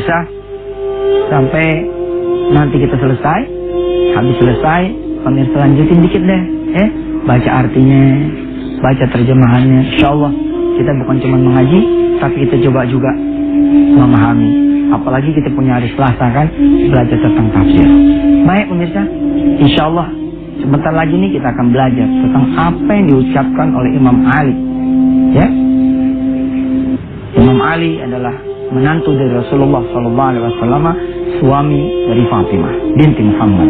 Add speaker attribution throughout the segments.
Speaker 1: pemirsa, sampai nanti kita selesai. Habis selesai, pemirsa lanjutin dikit deh, baca artinya, baca terjemahannya. Insyaallah kita bukan cuma mengaji, tapi kita coba juga memahami. Apalagi kita punya hari Selasa kan, belajar tentang tafsir. Baik pemirsa, insyaallah sebentar lagi nih kita akan belajar tentang apa yang diucapkan oleh Imam Ali. Ya, Imam Ali adalah menantu dari Rasulullah SAW, suami dari Fatimah binti Muhammad.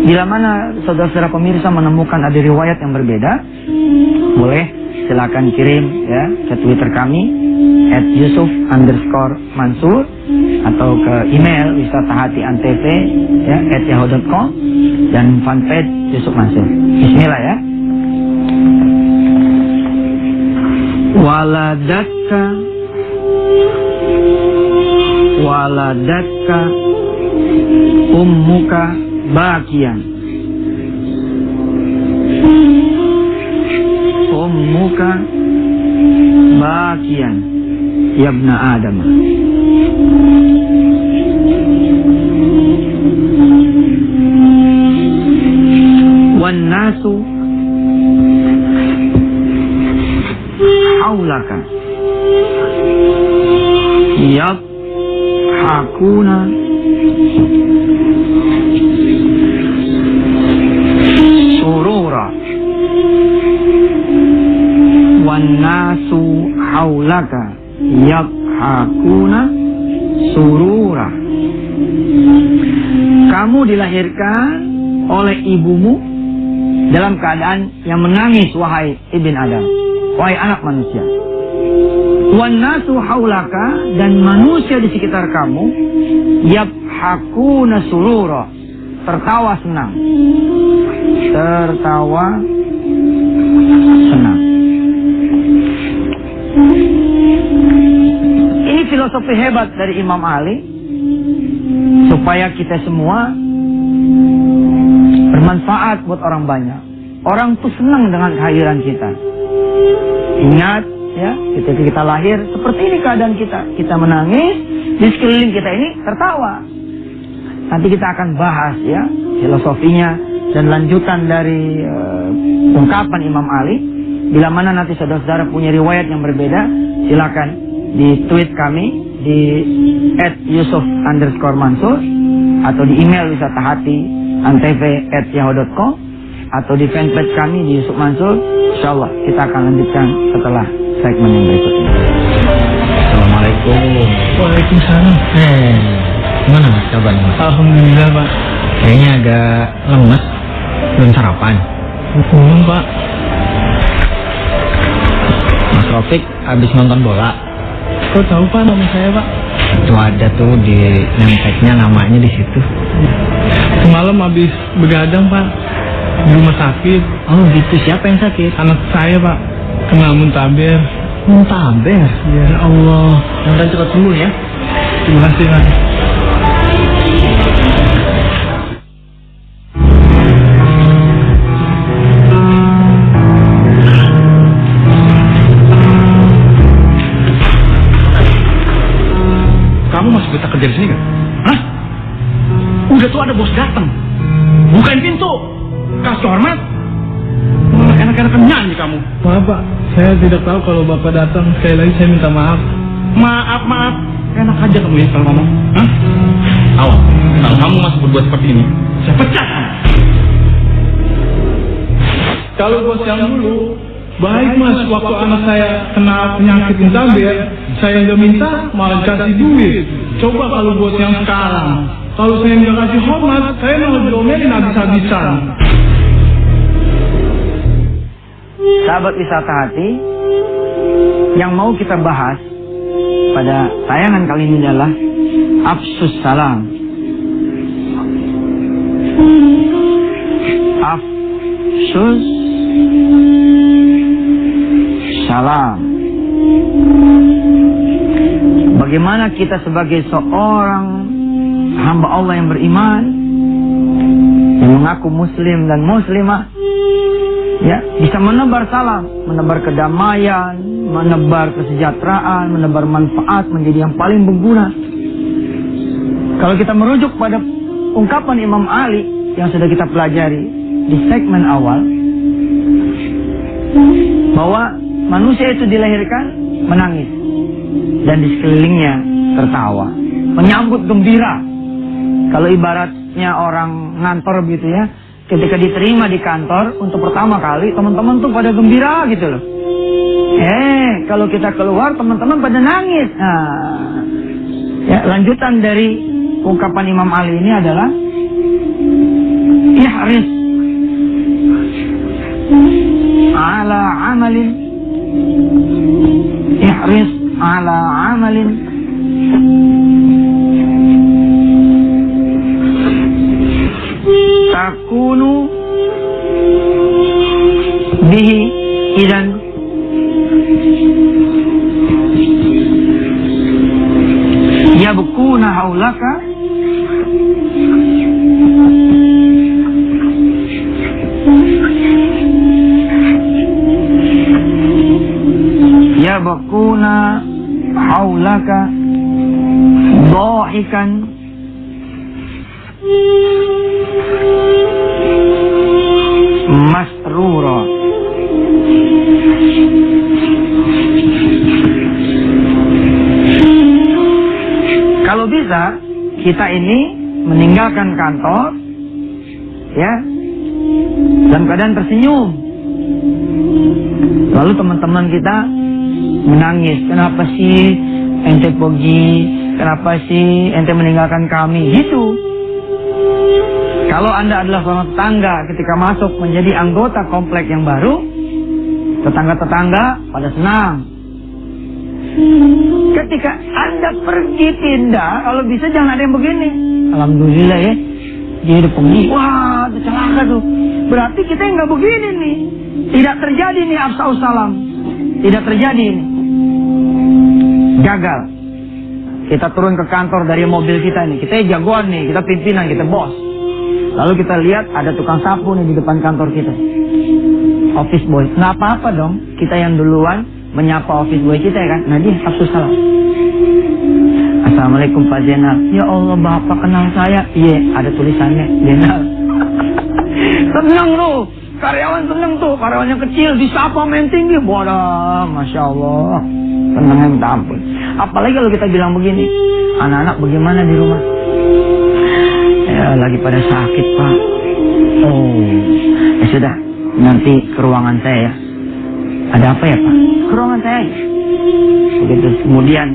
Speaker 1: Bila mana saudara-saudara pemirsa menemukan ada riwayat yang berbeda, boleh silakan kirim ya ke Twitter kami @yusuf_mansur atau ke email wisatahatiantv ya @yahoo.com dan fanpage Yusuf Mansur. Bismillah ya. Waladatka ummuka bakian. Ummuka bakian yabna Adam. Wan nasu haulaka yadhakuna surura. Wan nasu haulaka yadhakuna surura. Kamu dilahirkan oleh ibumu dalam keadaan yang menangis, wahai ibn Adam, wahai anak manusia. Wan nasu haulaka, dan manusia di sekitar kamu yadhakuna surura, tertawa senang. Tertawa senang. Ini filosofi hebat dari Imam Ali, supaya kita semua bermanfaat buat orang banyak. Orang tuh senang dengan kehadiran kita. Ingat ya, ketika kita lahir seperti ini keadaan kita. Kita menangis, di sekeliling kita ini tertawa. Nanti kita akan bahas ya filosofinya dan lanjutan dari ungkapan Imam Ali. Bila mana nanti saudara-saudara punya riwayat yang berbeda, silakan di tweet kami di @yusuf_mansur atau di email wisatahatiantv@yahoo.com atau di fanpage kami di Yusuf Mansur. Insyaallah kita akan lanjutkan setelah segmen yang berikut ini. Assalamualaikum.
Speaker 2: Waalaikumsalam.
Speaker 1: Gimana mas kabarnya?
Speaker 2: Alhamdulillah pak.
Speaker 1: Kayaknya agak lemes, belum sarapan.
Speaker 2: Belum pak.
Speaker 1: Mas Rafiq habis nonton bola.
Speaker 2: Kau tahu pak nama saya pak?
Speaker 1: Itu ada tuh di name-tag-nya namanya di situ.
Speaker 2: Semalam habis begadang pak di rumah sakit.
Speaker 1: Oh gitu, siapa yang sakit?
Speaker 2: Anak saya pak kena muntaber.
Speaker 1: Muntaber?
Speaker 2: Ya Allah.
Speaker 1: Mudah cepat sembuh ya.
Speaker 2: Terima kasih pak.
Speaker 3: Kamu masih betah kerja di sini kan? Hah? Udah tuh ada bos datang. Bukain pintu. Kasih hormat. Malah enak-enakan nyanyi kamu.
Speaker 2: Maaf pak, saya tidak tahu kalau bapak datang. Sekali lagi saya minta maaf.
Speaker 3: Maaf. Enak aja kamu ya kalau ngomong. Hah? Awas, kalau kamu masih berbuat seperti ini, saya pecat kamu.
Speaker 2: Kalau bos yang dulu, baik mas, waktu anak saya kena penyakit muntaber, saya nggak minta, malah kasih duit. Coba kalau bos yang sekarang, kalau saya nggak kasih hormat, saya malah diomelin habis-habisan.
Speaker 1: Sahabat wisata hati, yang mau kita bahas pada tayangan kali ini adalah Afsus Salam. Afsus Salam. Bagaimana kita sebagai seorang hamba Allah yang beriman, yang mengaku muslim dan muslimah, ya, bisa menebar salam, menebar kedamaian, menebar kesejahteraan, menebar manfaat menjadi yang paling berguna. Kalau kita merujuk pada ungkapan Imam Ali yang sudah kita pelajari di segmen awal, bahwa manusia itu dilahirkan menangis dan di sekelilingnya tertawa, menyambut gembira. Kalau ibaratnya orang ngantor gitu ya, ketika diterima di kantor untuk pertama kali, teman-teman tuh pada gembira gitu loh. Kalau kita keluar, teman-teman pada nangis. Nah, ya, lanjutan dari ungkapan Imam Ali ini adalah ihris ala amalin, ihris ala amalin takunu bihi idan yabkuna haulaka yabkuna haulaka dhahikan masrura. Kalau bisa kita ini meninggalkan kantor ya dalam keadaan tersenyum, lalu teman-teman kita menangis, kenapa sih ente pergi, kenapa sih ente meninggalkan kami, gitu. Kalau Anda adalah seorang tetangga ketika masuk menjadi anggota komplek yang baru, tetangga-tetangga pada senang. Ketika Anda pergi pindah, kalau bisa jangan ada yang begini. Alhamdulillah ya, dia udah pergi. Wah, itu celaka tuh. Berarti kita yang nggak begini nih. Tidak terjadi nih afsa'us salam. Tidak terjadi ini. Gagal. Kita turun ke kantor dari mobil kita nih. Kita jagoan nih, kita pimpinan, kita bos. Lalu kita lihat ada tukang sapu nih di depan kantor kita. Office boy. Nggak apa-apa dong. Kita yang duluan menyapa office boy kita ya kan. Nah dia afsa'us salam. Assalamualaikum Pak Zainal. Ya Allah Bapak kenal saya. Iya ada tulisannya Zainal. Senang tuh. Karyawan senang tuh. Karyawannya kecil disapa main tinggi. Bodoh. Masya Allah. Senangnya minta ampun. Apalagi kalau kita bilang begini. Anak-anak bagaimana di rumah? Ya lagi pada sakit Pak. Oh ya sudah. Nanti ke ruangan saya ya. Ada apa ya Pak? Ke ruangan saya aja. Begitu. Kemudian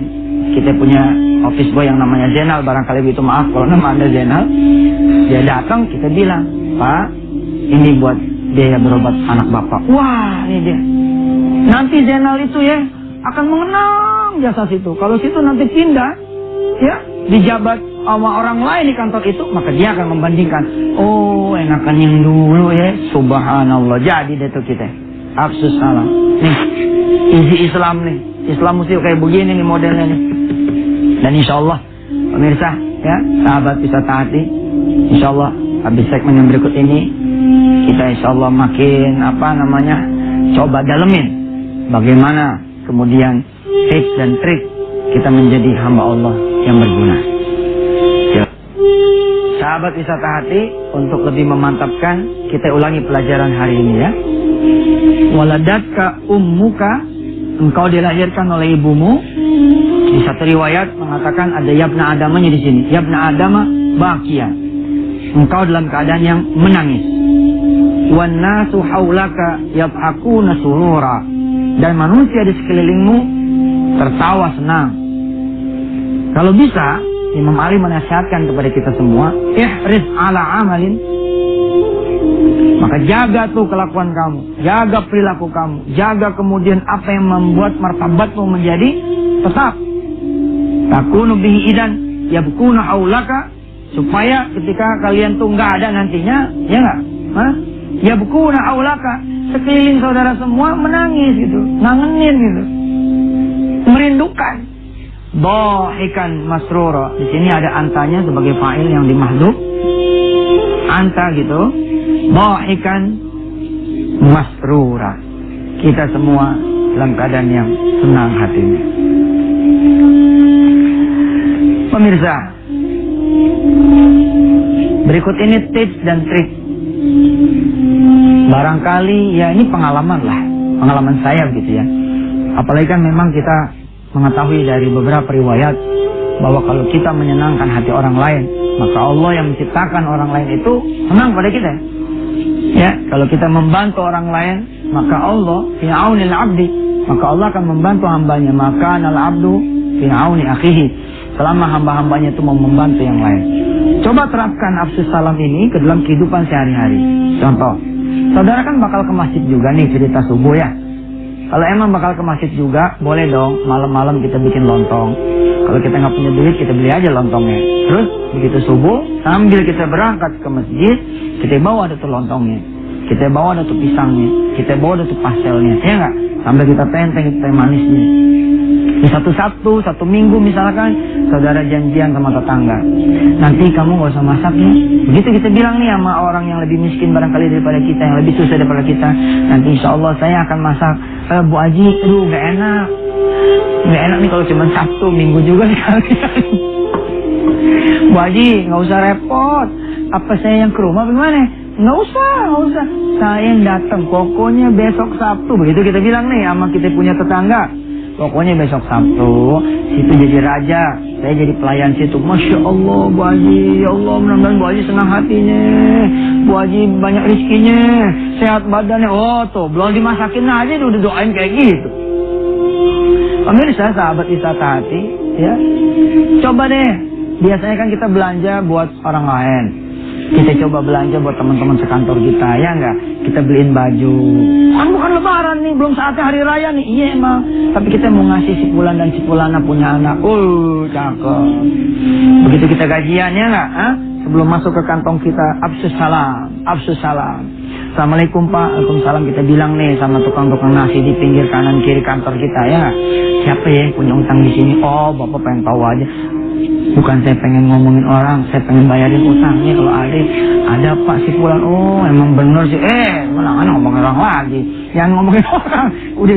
Speaker 1: kita punya office boy yang namanya Zainal. Barangkali begitu, maaf kalau nama Anda Zainal. Dia datang, kita bilang, Pak, ini buat biaya berobat anak Bapak. Wah, ini dia. Nanti Zainal itu ya akan mengenang jasa situ. Kalau situ nanti pindah, ya, dijabat sama orang lain di kantor itu, maka dia akan membandingkan. Oh, enakan yang dulu ya. Subhanallah. Jadi deh tuh kita. Afsus salam. Nih, isi Islam nih. Islam mesti kayak begini nih modelnya nih. Dan insya Allah, pemirsa, ya, sahabat wisata hati, insya Allah habis segmen yang berikut ini, kita insya Allah makin coba dalemin bagaimana kemudian tips dan trik kita menjadi hamba Allah yang berguna. Ya. Sahabat wisata hati, untuk lebih memantapkan, kita ulangi pelajaran hari ini ya. Waladatka ummuka, engkau dilahirkan oleh ibumu. Di satu riwayat mengatakan ada yabna adamanya di sini. Yabna adama bakia. Engkau dalam keadaan yang menangis. Wan nasu haulaka yab'akuna surura. Dan manusia di sekelilingmu tertawa senang. Kalau bisa, Imam Ali menasihatkan kepada kita semua, ihris ala amalin. Maka jaga tuh kelakuan kamu, jaga perilaku kamu, jaga kemudian apa yang membuat martabatmu menjadi tetap. Takunu bihi idan yabkuna haulaka, supaya ketika kalian tuh nggak ada nantinya, ya nggak? Yabkuna haulaka, sekeliling saudara semua menangis gitu, ngangenin gitu, merindukan. Dhahikan masrura. Di sini ada antanya sebagai fa'il yang dimahdhuf. Anta gitu. Dhahikan masrura. Kita semua dalam keadaan yang senang hatinya. Pemirsa, Berikut ini tips dan trik. Barangkali ya ini pengalaman lah, pengalaman saya gitu ya. Apalagi kan memang kita mengetahui dari beberapa riwayat bahwa kalau kita menyenangkan hati orang lain, maka Allah yang menciptakan orang lain itu senang pada kita. Ya, kalau kita membantu orang lain, maka Allah fi aunil abdi, maka Allah akan membantu hambanya. Maka nal abdu fi auni akhihi, selama hamba-hambanya itu mau membantu yang lain. Coba terapkan afsus salam ini ke dalam kehidupan sehari-hari. Contoh, saudara kan bakal ke masjid juga nih cerita subuh ya. Kalau emang bakal ke masjid juga, boleh dong malam-malam kita bikin lontong. Kalau kita nggak punya duit, kita beli aja lontongnya. Terus begitu subuh, sambil kita berangkat ke masjid, kita bawa ada tuh lontongnya, kita bawa ada tuh pisangnya, kita bawa ada tuh pastelnya, ya nggak? Sambil kita tenteng teh manisnya. Di satu minggu misalkan saudara janjian sama tetangga, nanti kamu nggak usah masak ya. Begitu kita bilang nih sama orang yang lebih miskin barangkali daripada kita, yang lebih susah daripada kita, nanti insya Allah saya akan masak. Bu Haji, aduh nggak enak nih kalau cuma Sabtu, Minggu juga sekalian. Bu Haji nggak usah repot, apa saya yang ke rumah bagaimana? Nggak usah. Saya yang datang, pokoknya besok Sabtu. Begitu kita bilang nih sama kita punya tetangga. Pokoknya besok Sabtu, situ jadi raja, saya jadi pelayan situ. Masya Allah, Bu Haji, ya Allah, mudah-mudahan Bu Haji senang hatinya, Bu Haji banyak rezekinya, sehat badannya. Oh tuh, belum dimasakin aja udah doain kayak gitu. Pemirsa, sahabat wisata hati, ya, coba deh. Biasanya kan kita belanja buat orang lain, kita coba belanja buat teman-teman sekantor kita, ya enggak? Kita beliin baju. Kan bukan lebaran nih, belum saatnya hari raya nih. Iya emang. Tapi kita mau ngasih si Fulan dan si Fulana punya anak. Cakep. Begitu kita gajian, ya enggak? Sebelum masuk ke kantong kita, absus salam. Assalamualaikum Pak, Waalaikumsalam. Kita bilang nih sama tukang-tukang nasi di pinggir kanan kiri kantor kita, ya enggak? Siapa ya yang punya utang di sini? Oh, Bapak pengen tahu aja. Bukan saya pengen ngomongin orang, saya pengen bayarin utangnya. Kalau ada Pak si Fulan. Oh emang bener sih. Malah ngomongin orang lagi. Yang ngomongin orang. Udah,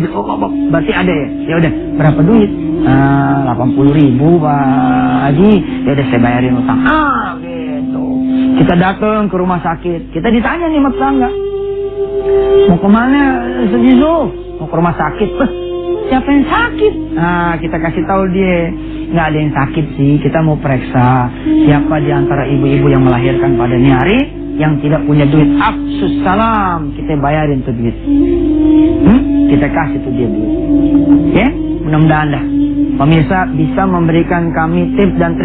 Speaker 1: berarti ada ya. Ya udah, berapa duit? 80.000 Pak Haji. Ya udah saya bayarin utang. Gitu. Kita datang ke rumah sakit. Kita ditanya nih sama tetangga, mau kemana Ustaz Yusuf? Mau ke rumah sakit. Siapa yang sakit? Kita kasih tahu dia. Nggak ada yang sakit sih, kita mau periksa siapa di antara ibu-ibu yang melahirkan pada ini hari yang tidak punya duit. Afsus salam, kita bayarin tuh duit. Kita kasih tuh dia duit. Ya, mudah-mudahan dah pemirsa bisa memberikan kami tips dan trik